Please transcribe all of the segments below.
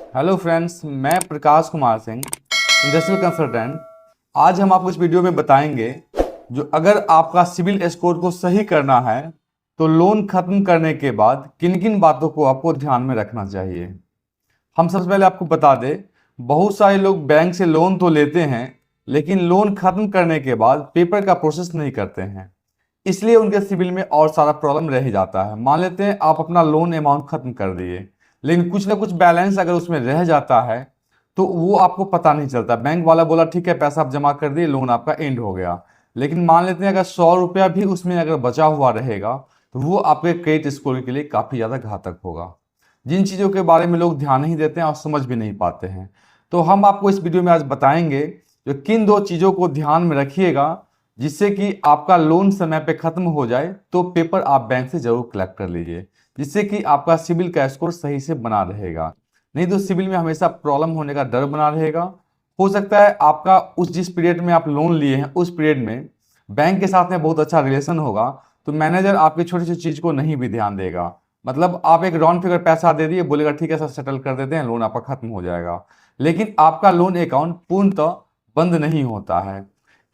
Hello friends, मैं Prakash Kumar Singh, industrial consultant. आज हम आपको इस वीडियो में बताएंगे जो अगर आपका सिविल स्कोर को सही करना है तो लोन खत्म करने के बाद किन किन बातों को आपको ध्यान में रखना चाहिए। हम सबसे पहले आपको बता दें, बहुत सारे लोग बैंक से लोन तो लेते हैं लेकिन लोन खत्म करने के बाद पेपर का प्रोसेस नहीं करते हैं, इसलिए उनके सिविल में और सारा प्रॉब्लम रह ही जाता है। मान लेते हैं आप अपना लोन अमाउंट खत्म कर दिए, लेकिन कुछ ना कुछ बैलेंस अगर उसमें रह जाता है तो वो आपको पता नहीं चलता। बैंक वाला बोला ठीक है, पैसा आप जमा कर दिए, लोन आपका एंड हो गया, लेकिन मान लेते हैं अगर 100 रुपया भी उसमें अगर बचा हुआ रहेगा तो वो आपके क्रेडिट स्कोर के लिए काफ़ी ज़्यादा घातक होगा। जिन चीज़ों के बारे में लोग ध्यान नहीं देते हैं और समझ भी नहीं पाते हैं, तो हम आपको इस वीडियो में आज बताएंगे जो किन दो चीज़ों को ध्यान में रखिएगा जिससे कि आपका लोन समय पे खत्म हो जाए तो पेपर आप बैंक से जरूर कलेक्ट कर लीजिए, जिससे कि आपका सिविल का स्कोर सही से बना रहेगा। नहीं तो सिविल में हमेशा प्रॉब्लम होने का डर बना रहेगा। हो सकता है आपका उस जिस पीरियड में आप लोन लिए हैं उस पीरियड में बैंक के साथ में बहुत अच्छा रिलेशन होगा, तो मैनेजर आपकी छोटी छोटी चीज़ को नहीं भी ध्यान देगा। मतलब आप एक राउंड फिगर पैसा दे दिए, बोलेगा ठीक है सर सेटल कर देते हैं, लोन आपका खत्म हो जाएगा, लेकिन आपका लोन अकाउंट पूर्णतः बंद नहीं होता है।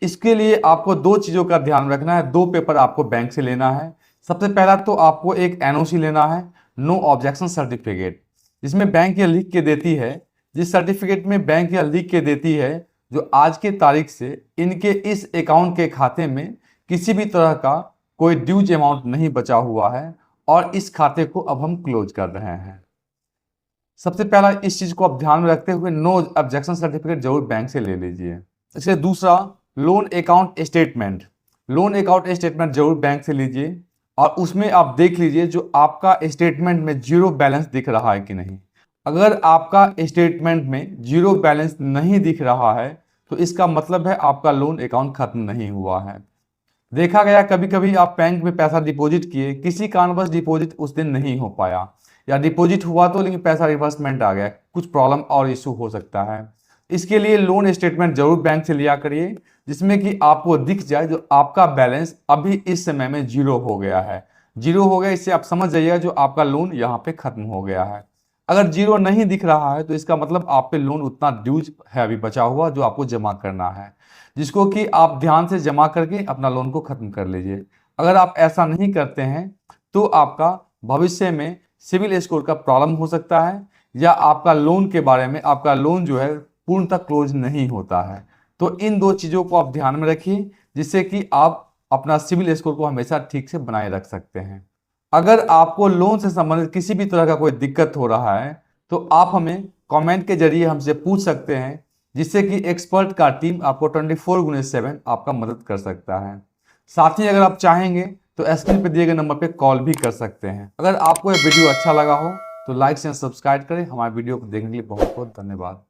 इसके लिए आपको दो चीज़ों का ध्यान रखना है, दो पेपर आपको बैंक से लेना है। सबसे पहला तो आपको एक एनओसी लेना है, नो ऑब्जेक्शन सर्टिफिकेट, जिसमें बैंक ये लिख के देती है, जिस सर्टिफिकेट में बैंक यह लिख के देती है जो आज के तारीख से इनके इस अकाउंट के खाते में किसी भी तरह का कोई ड्यूज अमाउंट नहीं बचा हुआ है और इस खाते को अब हम क्लोज कर रहे हैं। सबसे पहला इस चीज को आप ध्यान में रखते हुए नो ऑब्जेक्शन सर्टिफिकेट जरूर बैंक से ले लीजिए। इसलिए दूसरा, loan account statement, loan account statement जरूर बैंक से लीजिए और उसमें आप देख लीजिए जो आपका स्टेटमेंट में जीरो बैलेंस दिख रहा है कि नहीं। अगर आपका स्टेटमेंट में जीरो बैलेंस नहीं दिख रहा है तो इसका मतलब है आपका लोन अकाउंट खत्म नहीं हुआ है। देखा गया कभी कभी आप बैंक में पैसा डिपॉजिट किए, किसी कारणवश डिपॉजिट उस दिन नहीं हो पाया, या डिपॉजिट हुआ तो लेकिन पैसा रिवर्समेंट आ गया, कुछ प्रॉब्लम और इशू हो सकता है। इसके लिए लोन स्टेटमेंट जरूर बैंक से लिया करिए, जिसमें कि आपको दिख जाए जो आपका बैलेंस अभी इस समय में जीरो हो गया है। जीरो हो गया इससे आप समझ जाइएगा जो आपका लोन यहाँ पे खत्म हो गया है। अगर जीरो नहीं दिख रहा है तो इसका मतलब आप पे लोन उतना ड्यूज है अभी बचा हुआ जो आपको जमा करना है, जिसको कि आप ध्यान से जमा करके अपना लोन को खत्म कर लीजिए। अगर आप ऐसा नहीं करते हैं तो आपका भविष्य में सिविल स्कोर का प्रॉब्लम हो सकता है, या आपका लोन के बारे में आपका लोन जो है पूर्णतः क्लोज नहीं होता है। तो इन दो चीज़ों को आप ध्यान में रखिए जिससे कि आप अपना सिविल स्कोर को हमेशा ठीक से बनाए रख सकते हैं। अगर आपको लोन से संबंधित किसी भी तरह का कोई दिक्कत हो रहा है तो आप हमें कमेंट के जरिए हमसे पूछ सकते हैं, जिससे कि एक्सपर्ट का टीम आपको 24x7 आपका मदद कर सकता है। साथ ही अगर आप चाहेंगे तो स्क्रीन पर दिए गए नंबर पर कॉल भी कर सकते हैं। अगर आपको यह वीडियो अच्छा लगा हो तो लाइक से सब्सक्राइब करें। हमारे वीडियो को देखने के लिए बहुत बहुत धन्यवाद।